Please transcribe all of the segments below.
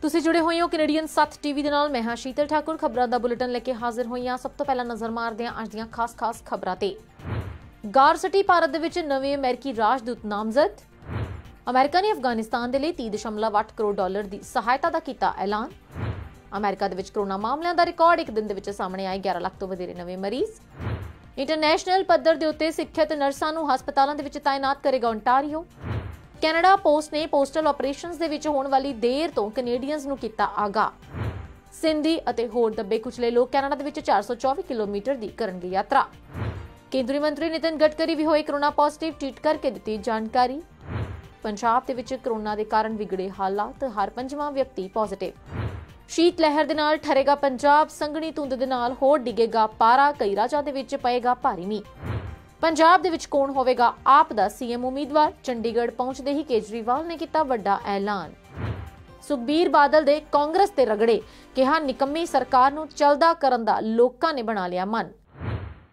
ਤੁਸੀਂ जुड़े हुए हो कैनेडियन 7 टीवी ਦੇ ਨਾਲ। मैं हाँ शीतल ठाकुर। खबरों का बुलेटिन लेके हाजिर हुई हाँ। सब तो पहला नज़र मारते हैं अज ਦੀਆਂ खास खबरों ते। गार सिटी भारत ਦੇ ਵਿੱਚ ਨਵੇਂ ਅਮਰੀਕੀ ਰਾਜਦੂਤ ਨਾਮਜ਼ਦ। ਅਮਰੀਕਾ ਨੇ ਅਫਗਾਨਿਸਤਾਨ ਦੇ ਲਈ 30.8 ਕਰੋੜ ਡਾਲਰ ਦੀ ਸਹਾਇਤਾ ਦਾ ਕੀਤਾ ਐਲਾਨ। ਅਮਰੀਕਾ ਦੇ ਵਿੱਚ ਕੋਰੋਨਾ ਮਾਮਲਿਆਂ ਦਾ ਰਿਕਾਰਡ ਇੱਕ ਦਿਨ ਦੇ ਵਿੱਚ ਸਾਹਮਣੇ ਆਏ 11 ਲੱਖ ਤੋਂ ਵਧੇਰੇ ਨਵੇਂ ਮਰੀਜ਼। ਇੰਟਰਨੈਸ਼ਨਲ ਪੱਧਰ ਦੇ ਉੱਤੇ ਸਿੱਖਿਅਤ ਨਰਸਾਂ ਨੂੰ ਹਸਪਤਾਲਾਂ ਦੇ ਵਿੱਚ ਤਾਇਨਾਤ ਕਰੇਗਾ ਓਨਟਾਰੀਓ। ਕੈਨੇਡਾ ਪੋਸਟ ਨੇ ਪੋਸਟਲ ਆਪਰੇਸ਼ਨਸ ਦੇ ਵਿੱਚ ਹੋਣ ਵਾਲੀ ਦੇਰ ਤੋਂ ਕੈਨੇਡੀਅਨਸ ਨੂੰ ਕੀਤਾ ਆਗਾਹ। ਸਿੰਧੀ ਅਤੇ ਹੋਰ ਦੱਬੇ ਕੁਚਲੇ ਲੋਕ ਕੈਨੇਡਾ ਦੇ ਵਿੱਚ 424 ਕਿਲੋਮੀਟਰ ਦੀ ਕਰਨਗੇ ਯਾਤਰਾ। ਕੇਂਦਰੀ ਮੰਤਰੀ ਨਿਤਿਨ ਗਡਕਰੀ ਵੀ ਹੋਏ ਕੋਰੋਨਾ ਪੋਜ਼ਿਟਿਵ, ਟਵੀਟ ਕਰਕੇ ਦਿੱਤੀ ਜਾਣਕਾਰੀ। ਪੰਜਾਬ ਦੇ ਵਿੱਚ ਕੋਰੋਨਾ ਦੇ ਕਾਰਨ ਵਿਗੜੇ ਹਾਲਾਤ, ਹਰ ਪੰਜਵਾਂ ਵਿਅਕਤੀ ਪੋਜ਼ਿਟਿਵ। ਸ਼ੀਤ ਲਹਿਰ ਦੇ ਨਾਲ ਠਰੇਗਾ ਪੰਜਾਬ, ਸੰਘਣੀ ਧੁੰਦ ਦੇ ਨਾਲ ਹੋਰ ਡਿੱਗੇਗਾ ਪਾਰਾ, ਕਈ ਰਾਜਾਂ ਦੇ ਵਿੱਚ ਪਏਗਾ ਭਾਰੀ ਮੀਂਹ। ਪੰਜਾਬ ਦੇ ਵਿੱਚ ਕੌਣ ਹੋਵੇਗਾ ਆਪ ਦਾ ਸੀਐਮ ਉਮੀਦਵਾਰ? ਚੰਡੀਗੜ੍ਹ ਪਹੁੰਚਦੇ ਹੀ ਕੇਜਰੀਵਾਲ ਨੇ ਕੀਤਾ ਵੱਡਾ ਐਲਾਨ। ਸੁਖਬੀਰ ਬਾਦਲ ਦੇ ਕਾਂਗਰਸ ਤੇ ਰਗੜੇ, ਕਿਹਾ ਨਿਕੰਮੀ ਸਰਕਾਰ ਨੂੰ ਚਲਦਾ ਕਰਨ ਦਾ ਲੋਕਾਂ ਨੇ ਬਣਾ ਲਿਆ ਮਨ।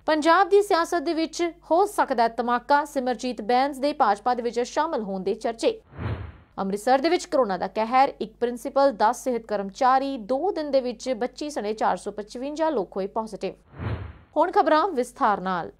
ਪੰਜਾਬ ਦੀ ਸਿਆਸਤ ਦੇ ਵਿੱਚ ਹੋ ਸਕਦਾ ਧਮਾਕਾ, ਸਿਮਰਜੀਤ ਬੈਂਸ ਦੇ ਭਾਜਪਾ ਦੇ ਵਿੱਚ ਸ਼ਾਮਲ ਹੋਣ ਦੇ ਚਰਚੇ। ਅੰਮ੍ਰਿਤਸਰ ਦੇ ਵਿੱਚ ਕੋਰੋਨਾ ਦਾ ਕਹਿਰ, ਇੱਕ ਪ੍ਰਿੰਸੀਪਲ 10 ਸਿਹਤ ਕਰਮਚਾਰੀ, 2 ਦਿਨ ਦੇ ਵਿੱਚ 25 ਸਣੇ 455 ਲੋਕ ਹੋਏ ਪੋਜ਼ਿਟਿਵ। ਹੁਣ ਖਬਰਾਂ ਵਿਸਥਾਰ ਨਾਲ।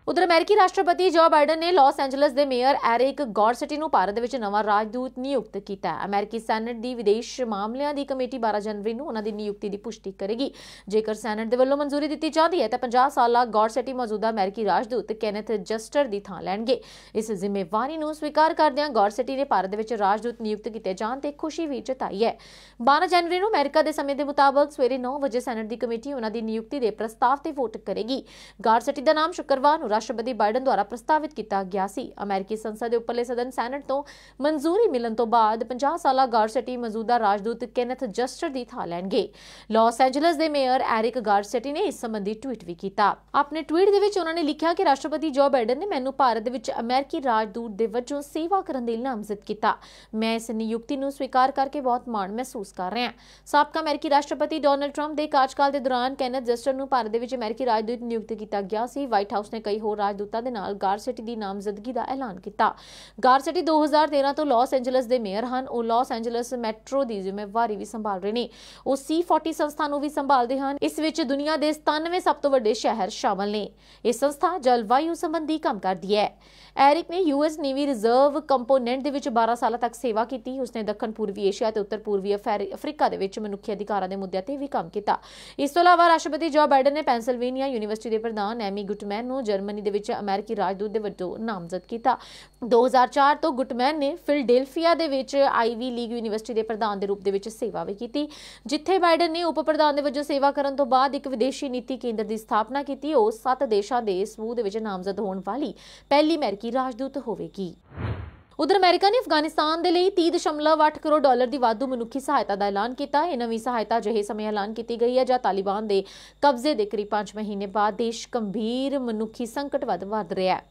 उधर अमेरिकी राष्ट्रपति जो बाइडन ने लॉस एंजलिस के मेयर एरिक गॉरसेटी ਨੂੰ ਭਾਰਤ ਵਿੱਚ ਨਵਾਂ ਰਾਜਦੂਤ ਨਿਯੁਕਤ ਕੀਤਾ ਹੈ। ਅਮਰੀਕੀ ਸੈਨੇਟ ਦੀ ਵਿਦੇਸ਼ ਮਾਮਲਿਆਂ ਦੀ ਕਮੇਟੀ 12 ਜਨਵਰੀ ਨੂੰ ਉਹਨਾਂ ਦੀ ਨਿਯੁਕਤੀ ਦੀ ਪੁਸ਼ਟੀ ਕਰੇਗੀ। ਜੇਕਰ ਸੈਨੇਟ ਦੇ ਵੱਲੋਂ ਮਨਜ਼ੂਰੀ ਦਿੱਤੀ ਜਾਂਦੀ ਹੈ ਤਾਂ 50 ਸਾਲਾ ਗੌਰਸੇਟੀ ਮੌਜੂਦਾ ਅਮਰੀਕੀ ਰਾਜਦੂਤ ਕੈਨੇਥ ਜਸਟਰ ਦੀ ਥਾਂ ਲੈਣਗੇ। ਇਸ ਜ਼ਿੰਮੇਵਾਰੀ ਨੂੰ ਸਵੀਕਾਰ ਕਰਦਿਆਂ ਗੌਰਸੇਟੀ ਨੇ ਭਾਰਤ ਦੇ ਵਿੱਚ ਰਾਜਦੂਤ ਨਿਯੁਕਤ ਕੀਤੇ ਜਾਣ ਤੇ ਖੁਸ਼ੀ ਵੀ ਜਤਾਈ ਹੈ। 12 ਜਨਵਰੀ ਨੂੰ ਅਮਰੀਕਾ ਦੇ ਸਮੇਂ ਦੇ ਮੁਤਾਬਕ ਸਵੇਰੇ 9 ਵਜੇ ਸੈਨੇਟ ਦੀ ਕਮੇਟੀ ਉਹਨਾਂ ਦੀ ਨਿਯੁਕਤੀ ਦੇ ਪ੍ਰਸਤਾਵ ਤੇ ਵੋਟ ਕਰੇਗੀ। ਗੌਰਸੇਟੀ ਦਾ ਨਾਮ ਸ਼ੁੱਕਰਵਾਰ ਨੂੰ ਰਾਸ਼ਟਰਪਤੀ ਬਾਈਡਨ ਦੁਆਰਾ ਪ੍ਰਸਤਾਵਿਤ ਕੀਤਾ ਗਿਆ ਸੀ। ਅਮਰੀਕੀ ਸੰਸਦ ਦੇ ਉੱਪਰਲੇ ਸਦਨ ਸੈਨੇਟ ਤੋਂ ਮਨਜ਼ੂਰੀ ਮਿਲਣ ਤੋਂ ਬਾਅਦ 50 ਸਾਲਾ ਗਾਰਸੇਟੀ ਮੌਜੂਦਾ ਰਾਜਦੂਤ ਕੈਨੇਥ ਜਸਟਰ ਦੀ ਥਾਂ ਲੈਣਗੇ। ਲਾਸ ਐਂਜਲਸ ਦੇ ਮੇਅਰ ਐਰਿਕ ਗਾਰਸੇਟੀ ਨੇ ਇਸ ਸੰਬੰਧੀ ਟਵੀਟ ਵੀ ਕੀਤਾ। ਆਪਣੇ ਟਵੀਟ ਦੇ ਵਿੱਚ ਉਹਨਾਂ ਨੇ ਲਿਖਿਆ ਕਿ ਰਾਸ਼ਟਰਪਤੀ ਜੋ ਬਾਈਡਨ ਨੇ ਮੈਨੂੰ ਭਾਰਤ ਦੇ ਵਿੱਚ ਅਮਰੀਕੀ ਰਾਜਦੂਤ ਦੇ ਵਜੋਂ ਸੇਵਾ ਕਰਨ ਦੇ ਲਈ ਨਾਮਜ਼ਦ ਕੀਤਾ। ਮੈਂ ਇਸ ਨਿਯੁਕਤੀ ਨੂੰ ਸਵੀਕਾਰ ਕਰਕੇ ਬਹੁਤ ਮਾਣ ਮਹਿਸੂਸ ਕਰ ਰਿਹਾ ਹਾਂ। ਸਾਬਕਾ ਅਮਰੀਕੀ ਰਾਸ਼ਟਰਪਤੀ ਡੋਨਲਡ ਟਰੰਪ ਦੇ ਕਾਰਜਕਾਲ ਦੇ ਦੌਰਾਨ ਕੈਨੇਥ ਜਸਟਰ ਨੂੰ ਭਾਰਤ ਦੇ ਵਿੱਚ ਅਮਰੀਕੀ ਰਾਜਦੂਤ ਨਿਯੁਕਤ ਕੀਤਾ ਗਿਆ ਸੀ। ਵਾਈਟ ਹਾਊਸ ਨੇ ਕਈ ਹੋਰ ਰਾਜਦੂਤਾਂ ਦੇ ਨਾਲ ਗਾਰਸੇਟੀ ਦੀ ਨਾਮਜ਼ਦਗੀ ਦਾ ਐਲਾਨ ਕੀਤਾ। ਗਾਰਸੇਟੀ 2013 ਤੋਂ ਲਾਸ ਐਂਜਲਸ ਦੇ ਮੇਅਰ ਹਨ। ਉਹ ਲਾਸ ਐਂਜਲਸ ਮੈਟਰੋ ਦੀ ਜ਼ਿੰਮੇਵਾਰੀ ਵੀ ਸੰਭਾਲ ਰਹੇ ਨੇ। ਉਹ C40 ਸੰਸਥਾ ਨੂੰ ਵੀ ਸੰਭਾਲਦੇ ਹਨ। ਇਸ ਵਿੱਚ ਦੁਨੀਆ ਦੇ 97 ਸਭ ਤੋਂ ਵੱਡੇ ਸ਼ਹਿਰ ਸ਼ਾਮਲ ਨੇ। ਇਹ ਸੰਸਥਾ ਜਲਵਾਯੂ ਸੰਬੰਧੀ ਕੰਮ ਕਰਦੀ ਹੈ। ਐਰਿਕ ਨੇ US ਨੇਵੀ ਰਿਜ਼ਰਵ ਕੰਪੋਨੈਂਟ ਦੇ ਵਿੱਚ 12 ਸਾਲਾਂ ਤੱਕ ਸੇਵਾ ਕੀਤੀ। ਉਸਨੇ ਦੱਖਣ ਪੂਰਬੀ ਏਸ਼ੀਆ ਤੇ ਉੱਤਰ ਪੂਰਬੀ ਅਫਰੀਕਾ ਦੇ ਵਿੱਚ ਮਨੁੱਖੀ ਅਧਿਕਾਰਾਂ ਦੇ ਮੁੱਦਿਆਂ ਤੇ ਵੀ ਕੰਮ ਕੀਤਾ। ਇਸ ਤੋਂ ਇਲਾਵਾ ਰਾਸ਼ਟਰਪਤੀ ਜੋ ਬਾਈਡਨ ਨੇ ਪੈਂਸਿਲਵੇਨੀਆ ਯੂਨੀਵਰਸਿਟੀ ਦੇ ਪ੍ਰਧਾਨ ਐਮੀ ਗੁਟਮੈਨ ਨੂੰ ਜਰਮਨੀ ਦੇ ਵਿੱਚ ਅਮਰੀਕੀ ਰਾਜਦੂਤ ਦੇ ਵਜੋਂ ਨਾਮਜ਼ਦ ਕੀਤਾ। 2004 ਤੋਂ ਗੁਟਮੈਨ ਨੇ ਫਿਲਡੇਲਫੀਆ ਦੇ ਵਿੱਚ ਆਈਵੀ ਲੀਗ ਯੂਨੀਵਰਸਿਟੀ ਦੇ ਪ੍ਰਧਾਨ ਦੇ ਰੂਪ ਦੇ ਵਿੱਚ ਸੇਵਾ ਵੀ ਕੀਤੀ, ਜਿੱਥੇ ਬਾਈਡਨ ਨੇ ਉਪ ਪ੍ਰਧਾਨ ਦੇ ਵਜੋਂ ਸੇਵਾ ਕਰਨ ਤੋਂ ਬਾਅਦ ਇੱਕ ਵਿਦੇਸ਼ੀ ਨੀਤੀ ਕੇਂਦਰ ਦੀ ਸਥਾਪਨਾ ਕੀਤੀ। ਉਹ 7 ਦੇਸ਼ਾਂ ਦੇ ਸਮੂਹ ਦੇ ਵਿੱਚ ਨਾਮਜ਼ਦ ਹੋਣ ਵਾਲੀ ਪਹਿਲੀ ਅਮਰੀਕੀ ਰਾਜਦੂਤ ਹੋਵੇਗੀ। ਉਧਰ ਅਮਰੀਕਾ ਨੇ ਅਫਗਾਨਿਸਤਾਨ ਦੇ ਲਈ 30.8 ਕਰੋੜ ਡਾਲਰ ਦੀ ਵਾਧੂ ਮਨੁੱਖੀ ਸਹਾਇਤਾ ਦਾ ਐਲਾਨ ਕੀਤਾ। ਇਹ ਨਵੀਂ ਸਹਾਇਤਾ ਅਜਿਹੇ ਸਮੇਂ ਐਲਾਨ ਕੀਤੀ ਗਈ ਹੈ ਜਦ ਤਾਲਿਬਾਨ ਦੇ ਕਬਜ਼ੇ ਦੇ ਕਰੀਬ 5 ਮਹੀਨੇ ਬਾਅਦ ਦੇਸ਼ ਗੰਭੀਰ ਮਨੁੱਖੀ ਸੰਕਟ ਵੱਧ ਰਿਹਾ ਹੈ।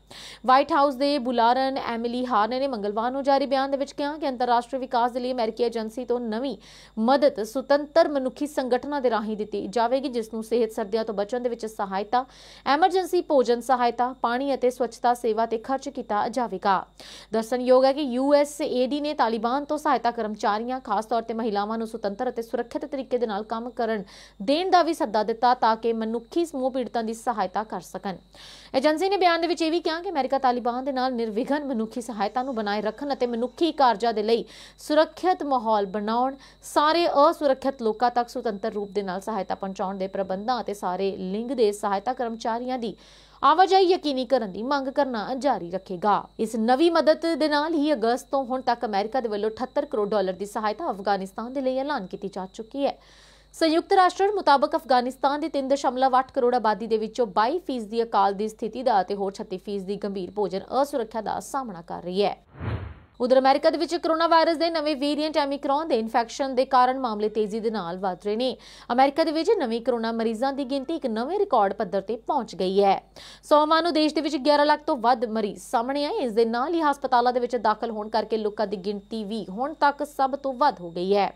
ਵਾਈਟ ਹਾਊਸ ਦੇ ਬੁਲਾਰਨ ਐਮਿਲੀ ਹਾਰਨ ਨੇ ਮੰਗਲਵਾਰ ਨੂੰ ਜਾਰੀ ਬਿਆਨ ਦੇ ਵਿੱਚ ਕਿਹਾ ਕਿ ਅੰਤਰਰਾਸ਼ਟਰੀ ਵਿਕਾਸ ਦੇ ਲਈ ਅਮਰੀਕੀ ਏਜੰਸੀ ਤੋਂ ਨਵੀਂ ਮਦਦ ਸੁਤੰਤਰ ਮਨੁੱਖੀ ਸੰਗਠਨਾਂ ਦੇ ਰਾਹੀਂ ਦਿੱਤੀ ਜਾਵੇਗੀ, ਜਿਸ ਨੂੰ ਸਿਹਤ ਸਰਦੀਆਂ ਤੋਂ ਬਚਣ ਦੇ ਵਿੱਚ ਸਹਾਇਤਾ, ਐਮਰਜੈਂਸੀ ਭੋਜਨ ਸਹਾਇਤਾ, ਪਾਣੀ ਅਤੇ ਸਵੱਛਤਾ ਸੇਵਾ ਤੇ ਖਰਚ ਕੀਤਾ ਜਾਵੇਗਾ। ਦੱਸਣਯੋਗ ਹੈ ਕਿ USAID ਨੇ ਤਾਲਿਬਾਨ ਤੋਂ ਸਹਾਇਤਾ ਕਰਮਚਾਰੀਆਂ, ਖਾਸ ਤੌਰ ਤੇ ਮਹਿਲਾਵਾਂ ਨੂੰ ਸੁਤੰਤਰ ਅਤੇ ਸੁਰੱਖਿਅਤ ਤਰੀਕੇ ਦੇ ਨਾਲ ਕੰਮ ਕਰਨ ਦੇਣ ਦਾ ਵੀ ਸੱਦਾ ਦਿੱਤਾ ਤਾਂ ਕਿ ਮਨੁੱਖੀ ਸਮੂਹ ਪੀੜਤਾਂ ਦੀ ਸਹਾਇਤਾ ਕਰ ਸਕਣ। ਏਜੰਸੀ ਨੇ ਬਿਆਨ ਦੇ ਵਿੱਚ ਇਹ ਵੀ ਕਿਹਾ ਕਿ ਅਮਰੀਕਾ ਤਾਲਿਬਾਨ ਦੇ ਨਾਲ ਨਿਰਵਿਘਨ ਮਨੁੱਖੀ ਸਹਾਇਤਾ ਨੂੰ ਬਣਾਏ ਰੱਖਣ ਅਤੇ ਮਨੁੱਖੀ ਕਾਰਜਾਂ ਦੇ ਲਈ ਸੁਰੱਖਿਅਤ ਮਾਹੌਲ ਬਣਾਉਣ, ਸਾਰੇ ਅਸੁਰੱਖਿਅਤ ਲੋਕਾਂ ਤੱਕ ਸੁਤੰਤਰ ਰੂਪ ਦੇ ਨਾਲ ਸਹਾਇਤਾ ਪਹੁੰਚਾਉਣ ਦੇ ਪ੍ਰਬੰਧਾਂ ਅਤੇ ਸਾਰੇ ਲਿੰਗ ਦੇ ਸਹਾਇਤਾ ਕਰਮਚਾਰੀਆਂ ਦੀ ਆਵਾਜਾਈ ਯਕੀਨੀ ਕਰਨ ਦੀ ਮੰਗ ਕਰਨਾ ਜਾਰੀ ਰੱਖੇਗਾ। ਇਸ ਨਵੀਂ ਮਦਦ ਦੇ ਨਾਲ ਹੀ ਅਗਸਤ ਤੋਂ ਹੁਣ ਤੱਕ ਅਮਰੀਕਾ ਦੇ ਵੱਲੋਂ 78 ਕਰੋੜ ਡਾਲਰ ਦੀ ਸਹਾਇਤਾ ਅਫਗਾਨਿਸਤਾਨ ਦੇ ਲਈ ਐਲਾਨ ਕੀਤੀ ਜਾ ਚੁੱਕੀ ਹੈ। ਸੰਯੁਕਤ ਰਾਸ਼ਟਰ ਮੁਤਾਬਕ ਅਫਗਾਨਿਸਤਾਨ ਦੀ 3.8 ਕਰੋੜ ਆਬਾਦੀ ਦੇ ਵਿੱਚੋਂ 22% ਦੀ ਅਕਾਲ ਦੀ ਸਥਿਤੀ ਦਾ ਅਤੇ ਹੋਰ 36% ਦੀ ਗੰਭੀਰ ਭੋਜਨ ਅਸੁਰੱਖਿਆ ਦਾ ਸਾਹਮਣਾ ਕਰ ਰਹੀ ਹੈ। ਉਧਰ ਅਮਰੀਕਾ ਦੇ ਵਿੱਚ ਕੋਰੋਨਾ ਵਾਇਰਸ ਦੇ ਨਵੇਂ ਵੇਰੀਐਂਟ ਐਮਿਕਰੋਨ ਦੇ ਇਨਫੈਕਸ਼ਨ ਦੇ ਕਾਰਨ ਮਾਮਲੇ ਤੇਜ਼ੀ ਦੇ ਨਾਲ ਵਧ ਰਹੇ ਨੇ। ਅਮਰੀਕਾ ਦੇ ਵਿੱਚ ਨਵੇਂ ਕੋਰੋਨਾ ਮਰੀਜ਼ਾਂ ਦੀ ਗਿਣਤੀ ਇੱਕ ਨਵੇਂ ਰਿਕਾਰਡ ਪੱਧਰ ਤੇ ਪਹੁੰਚ ਗਈ ਹੈ। ਸੋਮਵਾਰ ਨੂੰ ਦੇਸ਼ ਦੇ ਵਿੱਚ 11 ਲੱਖ ਤੋਂ ਵੱਧ ਮਰੀਜ਼ ਸਾਹਮਣੇ ਆਏ। ਇਸ ਦੇ ਨਾਲ ਹੀ ਹਸਪਤਾਲਾਂ ਦੇ ਵਿੱਚ ਦਾਖਲ ਹੋਣ ਕਰਕੇ ਲੋਕਾਂ ਦੀ ਗਿਣਤੀ ਵੀ ਹੁਣ ਤੱਕ ਸਭ ਤੋਂ ਵੱਧ ਹੋ ਗਈ ਹੈ।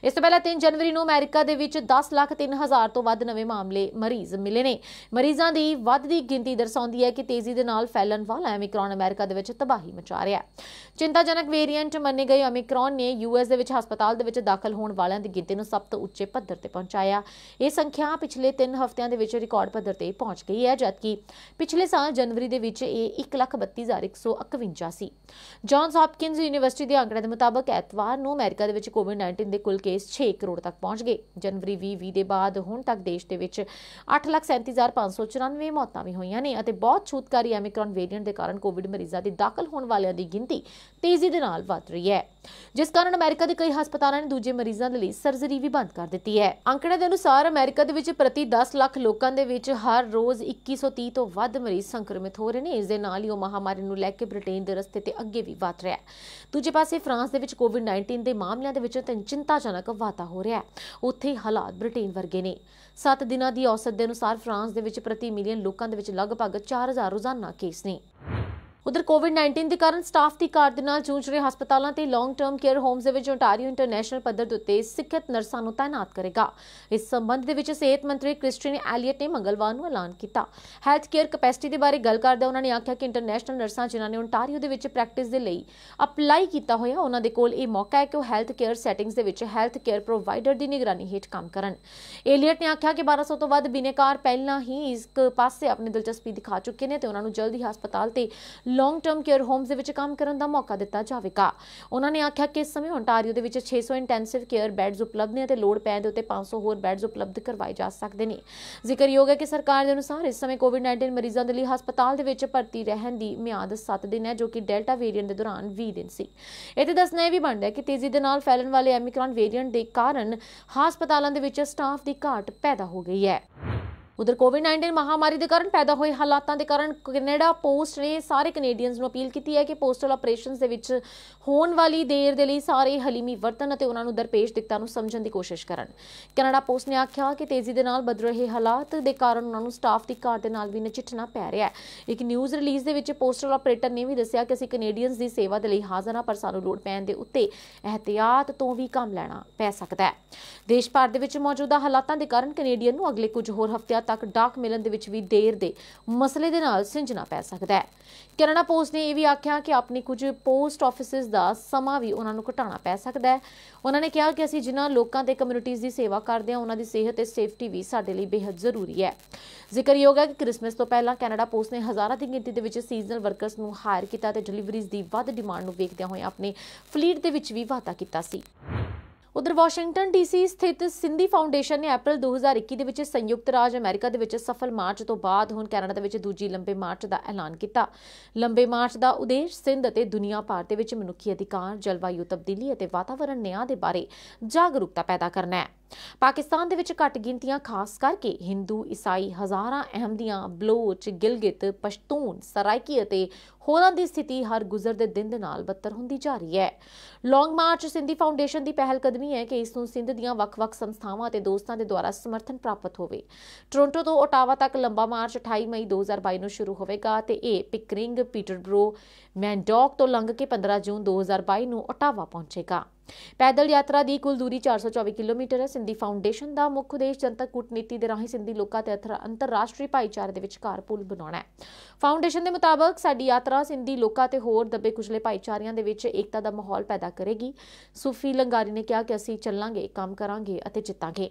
ਇਸ ਤੋਂ ਪਹਿਲਾਂ 3 ਜਨਵਰੀ ਨੂੰ ਅਮਰੀਕਾ ਦੇ ਵਿੱਚ 10,03,000 ਤੋਂ ਵੱਧ ਨਵੇਂ ਮਾਮਲੇ ਮਰੀਜ਼ ਮਿਲੇ ਨੇ। ਮਰੀਜ਼ਾਂ ਦੀ ਵੱਧਦੀ ਗਿਣਤੀ ਦਰਸਾਉਂਦੀ ਹੈ ਕਿ ਤੇਜ਼ੀ ਦੇ ਨਾਲ ਫੈਲਣ ਵਾਲਾ ਐਮਿਕਰੋਨ ਅਮਰੀਕਾ ਦੇ ਵਿੱਚ ਤਬਾਹੀ ਮਚਾ ਰਿਹਾ ਹੈ। ਚਿੰਤਾ ਚਿੰਤਾਜਨਕ ਵੇਰੀਐਂਟ ਮੰਨੇ ਗਏ ਓਮਿਕਰॉन ਨੇ ਯੂਐਸ ਦੇ ਵਿੱਚ ਹਸਪਤਾਲ ਦੇ ਵਿੱਚ ਦਾਖਲ ਹੋਣ ਵਾਲਿਆਂ ਦੀ ਗਿਣਤੀ ਨੂੰ ਸਭ ਤੋਂ ਉੱਚੇ ਪੱਧਰ ਤੇ ਪਹੁੰਚਾਇਆ। ਇਹ ਸੰਖਿਆ ਪਿਛਲੇ 3 ਹਫ਼ਤਿਆਂ ਦੇ ਵਿੱਚ ਰਿਕਾਰਡ ਪੱਧਰ ਤੇ ਪਹੁੰਚ ਗਈ ਹੈ, ਜਦਕਿ ਪਿਛਲੇ ਸਾਲ ਜਨਵਰੀ ਦੇ ਵਿੱਚ ਇਹ 1,32,151 ਸੀ। ਜੌਨਸ ਹੌਪਕਿੰਸ ਯੂਨੀਵਰਸਿਟੀ ਦੇ ਅੰਕੜਿਆਂ ਦੇ ਮੁਤਾਬਕ ਐਤਵਾਰ ਨੂੰ ਅਮਰੀਕਾ ਦੇ ਵਿੱਚ ਕੋਵਿਡ-19 ਦੇ ਕੁੱਲ ਕੇਸ 6 ਕਰੋੜ ਤੱਕ ਪਹੁੰਚ ਗਏ। ਜਨਵਰੀ 2020 ਦੇ ਬਾਅਦ ਹੁਣ ਤੱਕ ਦੇਸ਼ ਦੇ ਵਿੱਚ 8,37,594 ਮੌਤਾਂ ਵੀ ਹੋਈਆਂ ਨੇ ਅਤੇ ਬਹੁਤ ਛੂਤਕਾਰੀ ਓਮਿਕਰॉन ਵੇਰੀਐਂਟ ਦੇ ਕਾਰਨ ਕੋਵਿਡ ਮਰੀਜ਼ਾਂ ਦੀ ਦਾਖਲ ਹੋਣ ਵਾਲਿਆਂ ਦੀ ਗਿਣਤੀ ਤੇਜ਼ੀ ਦੇ ਨਾਲ ਵਧ ਰਹੀ ਹੈ, ਜਿਸ ਕਾਰਨ ਅਮਰੀਕਾ ਦੇ ਕਈ ਹਸਪਤਾਲਾਂ ਨੇ ਦੂਜੇ ਮਰੀਜ਼ਾਂ ਦੇ ਲਈ ਸਰਜਰੀ ਵੀ ਬੰਦ ਕਰ ਦਿੱਤੀ ਹੈ। ਅੰਕੜੇ ਦੇ ਅਨੁਸਾਰ ਅਮਰੀਕਾ ਦੇ ਵਿੱਚ ਪ੍ਰਤੀ 10 ਲੱਖ ਲੋਕਾਂ ਦੇ ਵਿੱਚ ਹਰ ਰੋਜ਼ 2130 ਤੋਂ ਵੱਧ ਮਰੀਜ਼ ਸੰਕਰਮਿਤ ਹੋ ਰਹੇ ਨੇ। ਇਸ ਦੇ ਨਾਲ ਹੀ ਉਹ ਮਹਾਮਾਰੀ ਨੂੰ ਲੈ ਕੇ ਬ੍ਰਿਟੇਨ ਦੇ ਰਸਤੇ ਤੇ ਅੱਗੇ ਵੀ ਵਧ ਰਿਹਾ ਹੈ। ਦੂਜੇ ਪਾਸੇ ਫਰਾਂਸ ਦੇ ਵਿੱਚ ਕੋਵਿਡ-19 ਦੇ ਮਾਮਲਿਆਂ ਦੇ ਵਿੱਚ ਚਿੰਤਾਜਨਕ ਵਾਧਾ ਹੋ ਰਿਹਾ ਹੈ। ਉੱਥੇ ਹਾਲਾਤ ਬ੍ਰਿਟੇਨ ਵਰਗੇ ਨੇ। 7 ਦਿਨਾਂ ਦੀ ਔਸਤ ਦੇ ਅਨੁਸਾਰ ਫਰਾਂਸ ਦੇ ਵਿੱਚ ਪ੍ਰਤੀ ਮਿਲੀਅਨ ਲੋਕਾਂ ਦੇ ਵਿੱਚ ਲਗਭਗ 4000 ਰੋਜ਼ਾਨਾ ਕੇਸ ਨੇ। ਉਧਰ ਕੋਵਿਡ-19 ਦੇ ਕਾਰਨ ਸਟਾਫ ਦੀ ਘਾਟ ਦੇ ਨਾਲ ਜੂਝ ਰਹੇ ਹਸਪਤਾਲਾਂ ਤੇ ਲੌਂਗ ਟਰਮ ਕੇਅਰ ਹੋਮਸ ਦੇ ਵਿੱਚ ਓਨਟਾਰੀਓ ਇੰਟਰਨੈਸ਼ਨਲ ਪੱਧਰ ਦੇ ਉੱਤੇ ਸਿੱਖਿਅਤ ਨਰਸਾਂ ਨੂੰ ਤਾਇਨਾਤ ਕਰੇਗਾ। ਇਸ ਸੰਬੰਧ ਦੇ ਵਿੱਚ ਸਿਹਤ ਮੰਤਰੀ ਕ੍ਰਿਸਟੀਨ ਐਲੀਅਟ ਨੇ ਮੰਗਲਵਾਰ ਨੂੰ ਐਲਾਨ ਕੀਤਾ। ਹੈਲਥ ਕੇਅਰ ਕੈਪੈਸਿਟੀ ਦੇ ਬਾਰੇ ਗੱਲ ਕਰਦੇ ਉਹਨਾਂ ਨੇ ਆਖਿਆ ਕਿ ਇੰਟਰਨੈਸ਼ਨਲ ਨਰਸਾਂ ਜਿਨ੍ਹਾਂ ਨੇ ਓਨਟਾਰੀਓ ਦੇ ਵਿੱਚ ਪ੍ਰੈਕਟਿਸ ਦੇ ਲਈ ਅਪਲਾਈ ਕੀਤਾ ਹੋਇਆ, ਉਹਨਾਂ ਦੇ ਕੋਲ ਇਹ ਮੌਕਾ ਹੈ ਕਿ ਉਹ ਹੈਲਥ ਕੇਅਰ ਸੈਟਿੰਗਸ ਦੇ ਵਿੱਚ ਹੈਲਥ ਕੇਅਰ ਪ੍ਰੋਵਾਈਡਰ ਦੀ ਨਿਗਰਾਨੀ ਹੇਠ ਕੰਮ ਕਰਨ। ਐਲੀਅਟ ਨੇ ਆਖਿਆ ਕਿ 1200 ਤੋਂ ਵੱਧ ਬਿਨੇਕਾਰ ਪਹਿਲਾਂ ਹੀ ਇਸ ਪਾਸੇ ਆਪਣੀ ਦਿਲਚਸਪੀ ਦਿਖਾ ਚੁੱਕੇ ਨੇ ਤੇ ਉਹਨਾਂ ਨੂੰ ਜਲਦੀ ਹਸਪਤਾਲ ਤੇ ਲੌਂਗ ਟਰਮ ਕੇਅਰ ਹੋਮਸ ਦੇ ਵਿੱਚ ਕੰਮ ਕਰਨ ਦਾ ਮੌਕਾ ਦਿੱਤਾ ਜਾਵੇਗਾ। ਉਹਨਾਂ ਨੇ ਆਖਿਆ ਕਿ ਇਸ ਸਮੇਂ ਓਨਟਾਰੀਓ ਦੇ ਵਿੱਚ 600 ਇੰਟੈਂਸਿਵ ਕੇਅਰ ਬੈੱਡਸ ਉਪਲਬਧ ਨੇ ਅਤੇ ਲੋੜ ਪੈਣ ਦੇ ਉੱਤੇ 500 ਹੋਰ ਬੈੱਡਸ ਉਪਲਬਧ ਕਰਵਾਏ ਜਾ ਸਕਦੇ ਨੇ। ਜ਼ਿਕਰਯੋਗ ਹੈ ਕਿ ਸਰਕਾਰ ਦੇ ਅਨੁਸਾਰ ਇਸ ਸਮੇਂ ਕੋਵਿਡ-19 ਮਰੀਜ਼ਾਂ ਦੇ ਲਈ ਹਸਪਤਾਲ ਦੇ ਵਿੱਚ ਭਰਤੀ ਰਹਿਣ ਦੀ ਮਿਆਦ 7 ਦਿਨ ਹੈ, ਜੋ ਕਿ ਡੈਲਟਾ ਵੇਰੀਐਂਟ ਦੇ ਦੌਰਾਨ 20 ਦਿਨ ਸੀ। ਇਹ ਤੇ ਦੱਸਣਾ ਇਹ ਵੀ ਬਣਦਾ ਹੈ ਕਿ ਤੇਜ਼ੀ ਦੇ ਨਾਲ ਫੈਲਣ ਵਾਲੇ ਓਮਿਕਰॉन ਵੇਰੀਐਂਟ ਦੇ ਕਾਰਨ ਹਸਪਤਾਲਾਂ ਦੇ ਵਿੱਚ ਸਟਾਫ ਦੀ ਘਾਟ ਪੈਦਾ ਹੋ ਗਈ ਹੈ। ਉਧਰ ਕੋਵਿਡ-19 ਮਹਾਮਾਰੀ ਦੇ ਕਾਰਨ ਪੈਦਾ ਹੋਏ ਹਾਲਾਤਾਂ ਦੇ ਕਾਰਨ ਕੈਨੇਡਾ ਪੋਸਟ ਨੇ ਸਾਰੇ ਕੈਨੇਡੀਅਨਸ ਨੂੰ ਅਪੀਲ ਕੀਤੀ ਹੈ ਕਿ ਪੋਸਟਲ ਆਪਰੇਸ਼ਨਸ ਦੇ ਵਿੱਚ ਹੋਣ ਵਾਲੀ ਦੇਰ ਦੇ ਲਈ ਸਾਰੇ ਹਲੀਮੀ ਵਰਤਨ ਅਤੇ ਉਹਨਾਂ ਨੂੰ ਦਰਪੇਸ਼ ਦਿੱਕਤਾਂ ਨੂੰ ਸਮਝਣ ਦੀ ਕੋਸ਼ਿਸ਼ ਕਰਨ। ਕੈਨੇਡਾ ਪੋਸਟ ਨੇ ਆਖਿਆ ਕਿ ਤੇਜ਼ੀ ਦੇ ਨਾਲ ਬਦਲ ਰਹੇ ਹਾਲਾਤ ਦੇ ਕਾਰਨ ਉਹਨਾਂ ਨੂੰ ਸਟਾਫ ਦੀ ਘਾਟ ਦੇ ਨਾਲ ਵੀ ਨਜਿੱਠਣਾ ਪੈ ਰਿਹਾ ਹੈ। ਇੱਕ ਨਿਊਜ਼ ਰਿਲੀਜ਼ ਦੇ ਵਿੱਚ ਪੋਸਟਲ ਆਪਰੇਟਰ ਨੇ ਵੀ ਦੱਸਿਆ ਕਿ ਅਸੀਂ ਕੈਨੇਡੀਅਨਸ ਦੀ ਸੇਵਾ ਦੇ ਲਈ ਹਾਜ਼ਰ ਹਾਂ, ਪਰ ਸਾਨੂੰ ਲੋੜ ਪੈਣ ਦੇ ਉੱਤੇ ਇਹਤਿਆਤ ਤੋਂ ਵੀ ਕੰਮ ਲੈਣਾ ਪੈ ਸਕਦਾ ਹੈ। ਦੇਸ਼ ਭਰ ਦੇ ਵਿੱਚ ਮੌਜੂਦਾ ਹਾਲਾਤਾਂ ਦੇ ਕਾਰਨ ਕੈਨੇਡੀਅਨ ਨੂੰ ਅਗਲੇ ਕੁਝ ਹੋਰ ਹਫ਼ਤਿਆਂ ਤੱਕ ਡਾਕ ਮਿਲਣ ਦੇ ਵਿੱਚ ਵੀ ਦੇਰ ਦੇ ਮਸਲੇ ਦੇ ਨਾਲ ਸਿੰਝਣਾ ਪੈ ਸਕਦਾ ਹੈ। ਕੈਨੇਡਾ ਪੋਸਟ ਨੇ ਇਹ ਵੀ ਆਖਿਆ ਕਿ ਆਪਣੀ ਕੁਝ ਪੋਸਟ ਆਫਿਸਿਸ ਦਾ ਸਮਾਂ ਵੀ ਉਹਨਾਂ ਨੂੰ ਘਟਾਉਣਾ ਪੈ ਸਕਦਾ ਹੈ। ਉਹਨਾਂ ਨੇ ਕਿਹਾ ਕਿ ਅਸੀਂ ਜਿਨ੍ਹਾਂ ਲੋਕਾਂ ਤੇ ਕਮਿਊਨਿਟੀਜ਼ ਦੀ ਸੇਵਾ ਕਰਦੇ ਹਾਂ, ਉਹਨਾਂ ਦੀ ਸਿਹਤ ਤੇ ਸੇਫਟੀ ਵੀ ਸਾਡੇ ਲਈ ਬੇहद ਜ਼ਰੂਰੀ ਹੈ। ਜ਼ਿਕਰਯੋਗ ਹੈ ਕਿ ਕ੍ਰਿਸਮਸ ਤੋਂ ਪਹਿਲਾਂ ਕੈਨੇਡਾ ਪੋਸਟ ਨੇ ਹਜ਼ਾਰਾਂ ਦੀ ਗਿਣਤੀ ਦੇ ਵਿੱਚ ਸੀਜ਼ਨਲ ਵਰਕਰਸ ਨੂੰ ਹਾਇਰ ਕੀਤਾ ਤੇ ਡਿਲੀਵਰੀਜ਼ ਦੀ ਵੱਧ ਡਿਮਾਂਡ ਨੂੰ ਵੇਖਦਿਆਂ ਹੋਏ ਆਪਣੇ ਫਲੀਟ ਦੇ ਵਿੱਚ ਵੀ ਵਾਧਾ ਕੀਤਾ ਸੀ। ਉਧਰ ਵਾਸ਼ਿੰਗਟਨ ਡੀਸੀ ਸਥਿਤ ਸਿੰਧੀ ਫਾਊਂਡੇਸ਼ਨ ਨੇ ਅਪ੍ਰੈਲ 2021 ਦੇ ਵਿੱਚ ਸੰਯੁਕਤ ਰਾਜ ਅਮਰੀਕਾ ਦੇ ਵਿੱਚ ਸਫਲ ਮਾਰਚ ਤੋਂ ਬਾਅਦ ਹੁਣ ਕੈਨੇਡਾ ਦੇ ਵਿੱਚ ਦੂਜੀ ਲੰਬੇ ਮਾਰਚ ਦਾ ਐਲਾਨ ਕੀਤਾ। ਲੰਬੇ ਮਾਰਚ ਦਾ ਉਦੇਸ਼ ਸਿੰਧ ਅਤੇ ਦੁਨੀਆ ਭਰ ਦੇ ਵਿੱਚ ਮਨੁੱਖੀ ਅਧਿਕਾਰ, ਜਲਵਾਯੂ ਤਬਦੀਲੀ ਅਤੇ ਵਾਤਾਵਰਣ ਨਿਆਂ ਦੇ ਬਾਰੇ ਜਾਗਰੂਕਤਾ ਪੈਦਾ ਕਰਨਾ ਹੈ। ਪਾਕਿਸਤਾਨ ਦੇ ਵਿੱਚ ਘੱਟ ਗਿਣਤੀਆਂ ਖਾਸ ਕਰਕੇ ਹਿੰਦੂ, ਈਸਾਈ, ਹਜ਼ਾਰਾਂ ਅਹਿਮਦੀਆਂ, ਬਲੋਚ, ਗਿਲਗਿਤ, ਪਸ਼ਤੂਨ, ਸਰਾਇਕੀ ਅਤੇ ਹੋਰਾਂ ਦੀ ਸਥਿਤੀ ਹਰ ਗੁਜ਼ਰਦੇ ਦਿਨ ਦੇ ਨਾਲ ਬੱਤਰ ਹੁੰਦੀ ਜਾ ਰਹੀ ਹੈ। ਲੌਂਗ ਮਾਰਚ ਸਿੰਧੀ ਫਾਊਂਡੇਸ਼ਨ ਦੀ ਪਹਿਲ ਕਦਮੀ ਹੈ ਕਿ ਇਸ ਨੂੰ ਸਿੰਧ ਦੀਆਂ ਵੱਖ-ਵੱਖ ਸੰਸਥਾਵਾਂ ਅਤੇ ਦੋਸਤਾਂ ਦੇ ਦੁਆਰਾ ਸਮਰਥਨ ਪ੍ਰਾਪਤ ਹੋਵੇ। ਟੋਰਾਂਟੋ ਤੋਂ ਓਟਾਵਾ ਤੱਕ ਲੰਬਾ ਮਾਰਚ 28 ਮਈ 2022 ਨੂੰ ਸ਼ੁਰੂ ਹੋਵੇਗਾ ਤੇ ਇਹ ਪਿਕਰਿੰਗ, ਪੀਟਰਬਰੋ, ਮੈਨਡੌਕ ਤੋਂ ਲੰਘ ਕੇ 15 ਜੂਨ 2022 ਨੂੰ ਓਟਾਵਾ ਪਹੁੰਚੇਗਾ। ਪੈਦਲ ਯਾਤਰਾ ਦੀ ਕੁੱਲ ਦੂਰੀ 424 ਕਿਲੋਮੀਟਰ ਹੈ। ਸਿੰਧੀ ਫਾਊਂਡੇਸ਼ਨ ਦਾ ਮੁੱਖ ਉਦੇਸ਼ ਜਨਤਕ ਕੂਟਨੀਤੀ ਦੇ ਰਾਹੀਂ ਸਿੰਧੀ ਲੋਕਾਂ ਤੇ ਅੰਤਰਰਾਸ਼ਟਰੀ ਭਾਈਚਾਰੇ ਦੇ ਵਿਚਕਾਰ ਪੁਲ ਬਣਾਉਣਾ ਹੈ। ਫਾਊਂਡੇਸ਼ਨ ਦੇ ਮੁਤਾਬਕ ਸਾਡੀ ਯਾਤਰਾ ਸਿੰਧੀ ਲੋਕਾਂ ਤੇ ਹੋਰ ਦੱਬੇ ਕੁਚਲੇ ਭਾਈਚਾਰਿਆਂ ਦੇ ਵਿੱਚ ਏਕਤਾ ਦਾ ਮਾਹੌਲ ਪੈਦਾ ਕਰੇਗੀ। ਸੂਫੀ ਲੰਗਾਰੀ ਨੇ ਕਿਹਾ ਕਿ ਅਸੀਂ ਚੱਲਾਂਗੇ, ਕੰਮ ਕਰਾਂਗੇ ਅਤੇ ਜਿੱਤਾਂਗੇ।